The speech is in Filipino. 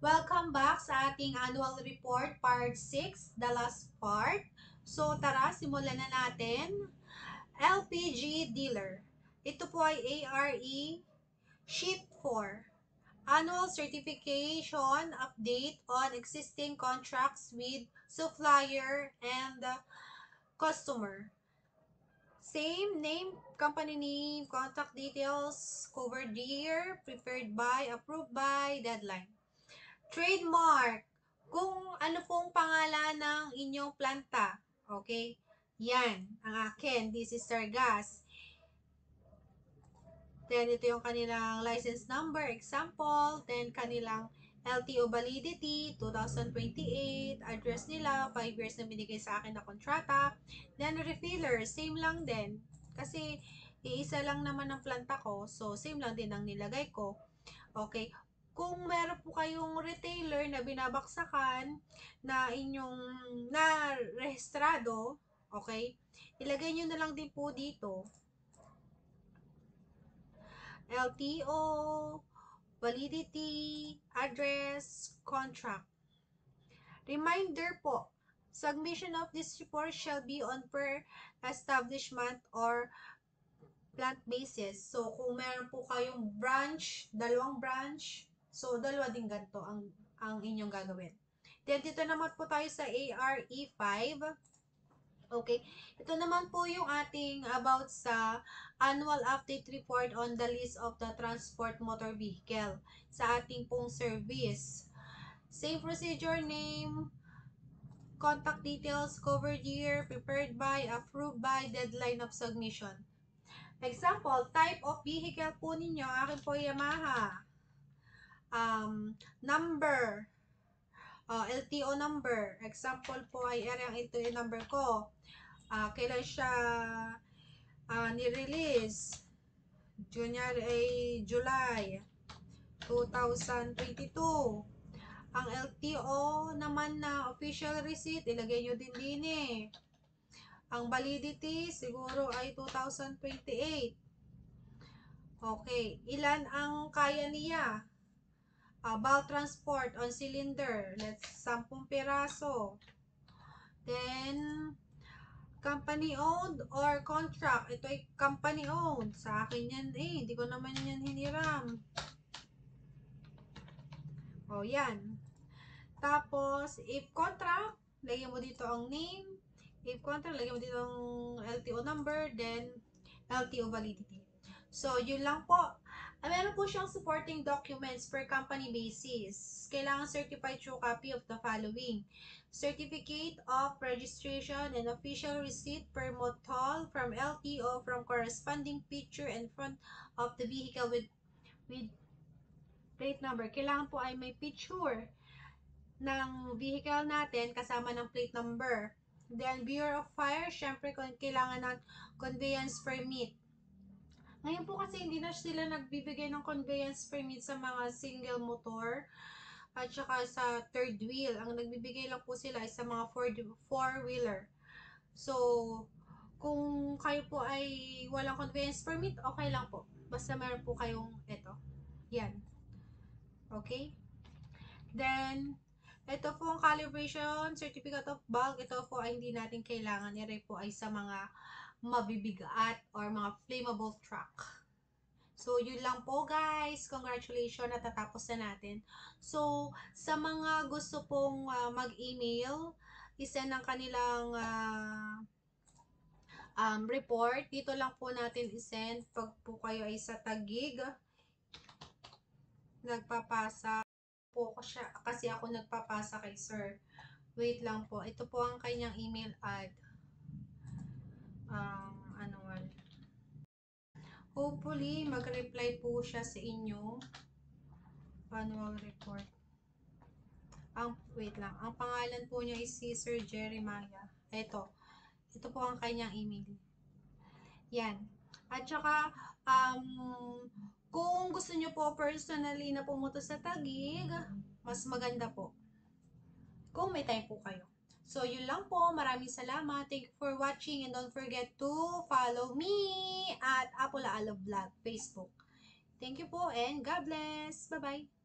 Welcome back sa ating annual report, part 6, the last part. So tara, simulan na natin. LPG dealer. Ito po ay ARE Sheet 4. Annual certification update on existing contracts with supplier and customer. Same name, company name, contact details, covered year, prepared by, approved by, deadline. Trademark. Kung ano pong pangalan ng inyong planta. Okay? Yan. Ang akin. This is Sargas. Then, ito yung kanilang license number, example. Then, kanilang LTO validity, 2028. Address nila, 5 years na binigay sa akin na kontrata. Then, refiller, same lang din. Kasi, iisa lang naman ang planta ko. So, same lang din ang nilagay ko. Okay. Kung meron po kayong retailer na binabaksakan na inyong na rehistrado, okay, ilagay nyo na lang din po dito. LTO, validity, address, contract. Reminder po, submission of this report shall be on per establishment or plant basis. So, kung meron po kayong branch, dalawang branch, so dalawa din ganito ang inyong gagawin. Then, dito naman po tayo sa ARE5. Okay. Ito naman po yung ating about sa annual update report on the list of the transport motor vehicle sa ating pong service. Same procedure, name, contact details, covered year, prepared by, approved by, deadline of submission. Example, type of vehicle po ninyo, akin po Yamaha. Number, LTO number. Example po ay ito yung number ko. Kailan siya ni-release? Junior ay July 2022. Ang LTO naman na official receipt, ilagay nyo din eh. Ang validity, siguro ay 2028. Okay. Ilan ang kaya niya? Bulk transport on cylinder. Let's 10 piraso. Then, company owned or contract. Ito ay company owned. Sa akin yan eh. Hindi ko naman yan hiniram. O, yan. Tapos, if contract, lagyan mo dito ang name. If contract, lagyan mo dito ang LTO number. Then, LTO validity. So, yun lang po. Meron po siyang supporting documents per company basis. Kailangan certified true copy of the following. Certificate of registration and official receipt per MOTOL from LTO from corresponding picture and front of the vehicle with plate number. Kailangan po ay may picture ng vehicle natin kasama ng plate number. Then, Bureau of Fire, syempre kailangan ng conveyance permit. Ngayon po kasi hindi na sila nagbibigay ng conveyance permit sa mga single motor at saka sa third wheel. Ang nagbibigay lang po sila ay sa mga four-wheeler. So, kung kayo po ay walang conveyance permit, okay lang po. Basta meron po kayong ito. Yan. Okay? Then, ito po ang calibration, certificate of bulk. Ito po ay hindi natin kailangan. Yan po ay sa mga mabibigat or mga flammable truck. So, yun lang po guys. Congratulations, natatapos na natin. So, sa mga gusto pong mag-email, isend ng kanilang report. Dito lang po natin isend pag po kayo ay sa Taguig. Nagpapasa po ko siya kasi ako nagpapasa kay sir. Wait lang po. Ito po ang kanyang email ad. Annual. Hopefully, mag-reply po siya sa inyong annual report. Wait lang. Ang pangalan po niya is si Sir Jeremiah. Ito. Ito po ang kanyang email. Yan. At saka, kung gusto niyo po personally na pumunta sa Taguig, mas maganda po. Kung may time po kayo. So, yun lang po. Maraming salamat. Thank you for watching and don't forget to follow me at Apula Alo Vlog Facebook. Thank you po and God bless. Bye-bye.